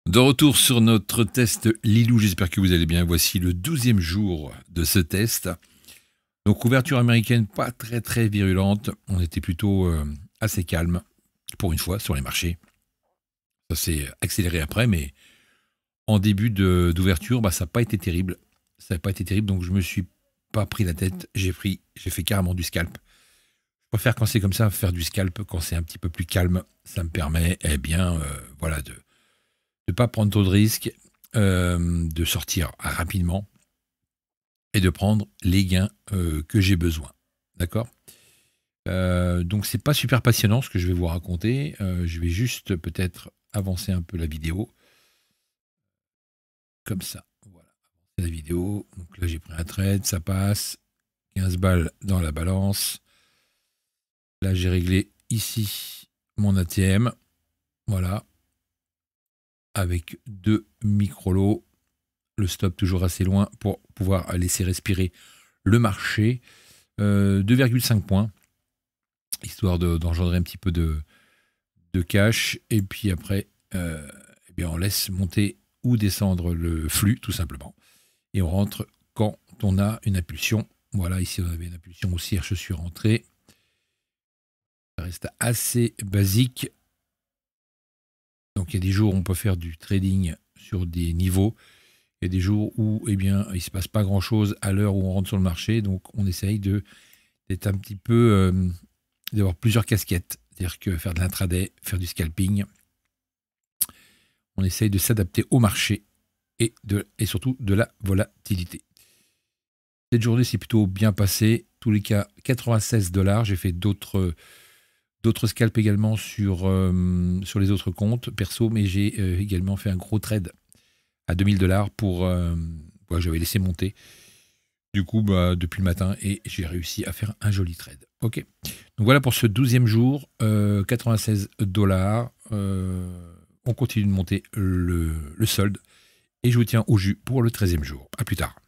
De retour sur notre test Lilou, j'espère que vous allez bien. Voici le 12e jour de ce test. Donc ouverture américaine pas très virulente, on était plutôt assez calme pour une fois sur les marchés. Ça s'est accéléré après, mais en début d'ouverture, ça n'a pas été terrible. Ça n'a pas été terrible, donc je me suis pas pris la tête. J'ai fait carrément du scalp. Je préfère quand c'est comme ça faire du scalp quand c'est un petit peu plus calme. Ça me permet, voilà, de ne pas prendre trop de risques, de sortir rapidement et de prendre les gains que j'ai besoin. D'accord. Donc c'est pas super passionnant ce que je vais vous raconter. Je vais juste peut-être avancer un peu la vidéo. Comme ça. Voilà. La vidéo. Donc là j'ai pris un trade, ça passe. 15 balles dans la balance. Là j'ai réglé ici mon ATM. Voilà. Avec 2 micro-lots. Le stop toujours assez loin pour pouvoir laisser respirer le marché. 2,5 points, histoire d'engendrer un petit peu de cash. Et puis après, on laisse monter ou descendre le flux, tout simplement. Et on rentre quand on a une impulsion. Voilà, ici on avait une impulsion haussière, je suis rentré. Ça reste assez basique. Donc il y a des jours où on peut faire du trading sur des niveaux. Il y a des jours où il ne se passe pas grand-chose à l'heure où on rentre sur le marché. Donc on essaye d'être un petit peu, d'avoir plusieurs casquettes. C'est-à-dire que faire de l'intraday, faire du scalping, on essaye de s'adapter au marché et surtout de la volatilité. Cette journée s'est plutôt bien passée. Tous les cas, 96 $. J'ai fait d'autres scalps également sur les autres comptes perso, mais j'ai également fait un gros trade à 2000 $ pour... j'avais laissé monter du coup depuis le matin et j'ai réussi à faire un joli trade. Ok. Donc voilà pour ce 12e jour, 96 $. On continue de monter le solde et je vous tiens au jus pour le 13e jour. À plus tard.